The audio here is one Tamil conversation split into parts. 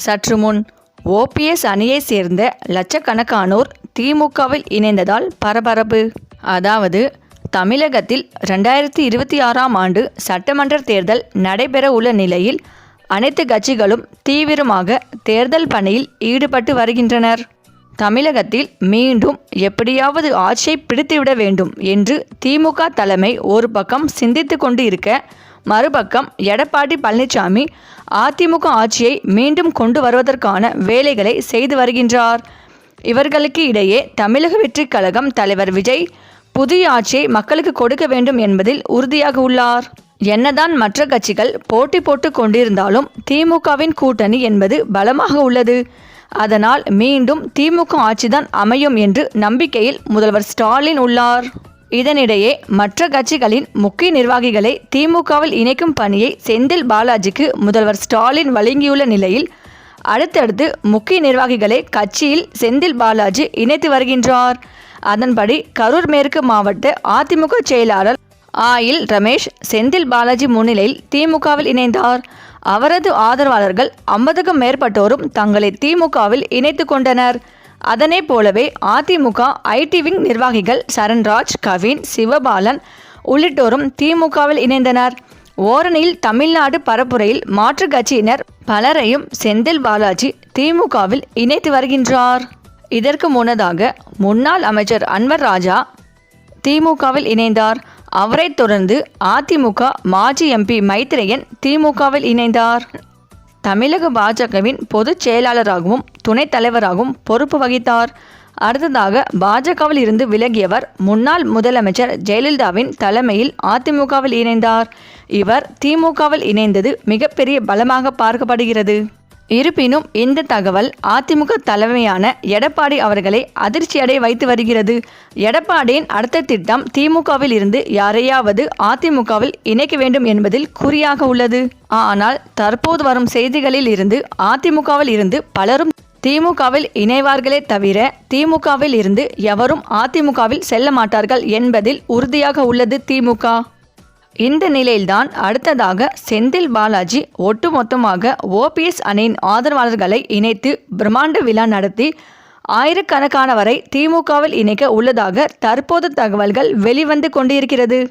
சற்று முன் ஓபிஎஸ் அணியை சேர்ந்த லட்சக்கணக்கானோர் திமுகவில் இணைந்ததால் பரபரப்பு. அதாவது தமிழகத்தில் 2026ஆம் ஆண்டு சட்டமன்ற தேர்தல் நடைபெற உள்ள நிலையில் அனைத்து கட்சிகளும் தீவிரமாக தேர்தல் பணியில் ஈடுபட்டு வருகின்றனர். தமிழகத்தில் மீண்டும் எப்படியாவது ஆட்சியை பிடித்துவிட வேண்டும் என்று திமுக தலைமை ஒரு பக்கம் சிந்தித்து கொண்டு இருக்க, மறுபக்கம் எடப்பாடி பழனிசாமி அதிமுக ஆட்சியை மீண்டும் கொண்டு வருவதற்கான வேலைகளை செய்து வருகின்றார். இவர்களுக்கு இடையே தமிழக வெற்றிக் கழகம் தலைவர் விஜய் புதிய ஆட்சியை மக்களுக்கு கொடுக்க வேண்டும் என்பதில் உறுதியாக உள்ளார். என்னதான் மற்ற கட்சிகள் போட்டி போட்டு கொண்டிருந்தாலும் திமுகவின் கூட்டணி என்பது பலமாக உள்ளது. அதனால் மீண்டும் திமுக ஆட்சிதான் அமையும் என்று நம்பிக்கையில் முதல்வர் ஸ்டாலின் உள்ளார். இதனிடையே மற்ற கட்சிகளின் முக்கிய நிர்வாகிகளை திமுகவில் இணைக்கும் பணியை செந்தில் பாலாஜிக்கு முதல்வர் ஸ்டாலின் வழங்கியுள்ள நிலையில் அடுத்தடுத்து முக்கிய நிர்வாகிகளை கட்சியில் செந்தில் பாலாஜி இணைத்து வருகின்றார். அதன்படி கரூர் மேற்கு மாவட்ட அதிமுக செயலாளர் ஆயில் ரமேஷ் செந்தில் பாலாஜி முன்னிலையில் திமுகவில் இணைந்தார். அவரது ஆதரவாளர்கள் 50க்கும் மேற்பட்டோரும் தங்களை திமுகவில் இணைத்து கொண்டனர். அதனை போலவே அதிமுக ஐடி விங் நிர்வாகிகள் சரண்ராஜ், கவின், சிவபாலன் உள்ளிட்டோரும் திமுகவில் இணைந்தனர். ஓரணியில் தமிழ்நாடு பரப்புரையில் மாற்றுக் கட்சியினர் பலரையும் செந்தில் பாலாஜி திமுகவில் இணைத்து வருகின்றார். இதற்கு முன்னதாக முன்னாள் அமைச்சர் அன்வர் ராஜா திமுகவில் இணைந்தார். அவரைத் தொடர்ந்து அதிமுக மாஜி எம்பி மைத்ரேயன் திமுகவில் இணைந்தார். தமிழக பாஜகவின் பொதுச் செயலாளராகவும் துணைத் தலைவராகவும் பொறுப்பு வகித்தார். அடுத்ததாக பாஜகவில் இருந்து விலகியவர் முன்னாள் முதலமைச்சர் ஜெயலலிதாவின் தலைமையில் அதிமுகவில் இணைந்தார். இவர் திமுகவில் இணைந்தது மிகப்பெரிய பலமாக பார்க்கப்படுகிறது. இருப்பினும் இந்த தகவல் அதிமுக தலைமையான எடப்பாடி அவர்களை அதிர்ச்சியடைய வைத்து வருகிறது. எடப்பாடியின் அடுத்த திட்டம் திமுகவில் இருந்து யாரையாவது அதிமுகவில் இணைக்க வேண்டும் என்பதில் குறியாக உள்ளது. ஆனால் தற்போது வரும் செய்திகளில் இருந்து அதிமுகவில் இருந்து பலரும் திமுகவில் இணைவார்களே தவிர திமுகவில் இருந்து எவரும் அதிமுகவில் செல்ல மாட்டார்கள் என்பதில் உறுதியாக உள்ளது திமுக. இந்த நிலையில்தான் அடுத்ததாக செந்தில் பாலாஜி ஒட்டுமொத்தமாக ஓபிஎஸ் அணியின் ஆதரவாளர்களை இணைத்து பிரம்மாண்ட விழா நடத்தி ஆயிரக்கணக்கானவரை திமுகவில் இணைக்க உள்ளதாக தற்போது தகவல்கள் வெளிவந்து கொண்டிருக்கிறது.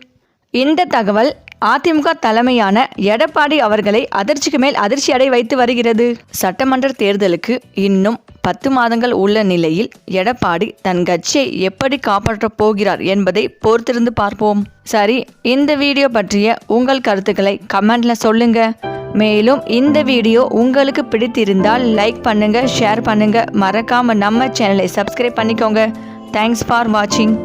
இந்த தகவல் அதிமுக தலைமையான எடப்பாடி அவர்களை அதிர்ச்சிக்கு மேல் அதிர்ச்சி அடைய வைத்து வருகிறது. சட்டமன்ற தேர்தலுக்கு இன்னும் 10 மாதங்கள் உள்ள நிலையில் எடப்பாடி தன் கட்சியை எப்படி காப்பாற்றப் போகிறார் என்பதை பொறுத்திருந்து பார்ப்போம். சரி, இந்த வீடியோ பற்றிய உங்கள் கருத்துக்களை கமெண்ட்ல சொல்லுங்க. மேலும் இந்த வீடியோ உங்களுக்கு பிடித்திருந்தால் லைக் பண்ணுங்க, ஷேர் பண்ணுங்க, மறக்காம நம்ம சேனலை சப்ஸ்கிரைப் பண்ணிக்கோங்க. தேங்க்ஸ் ஃபார் வாட்சிங்.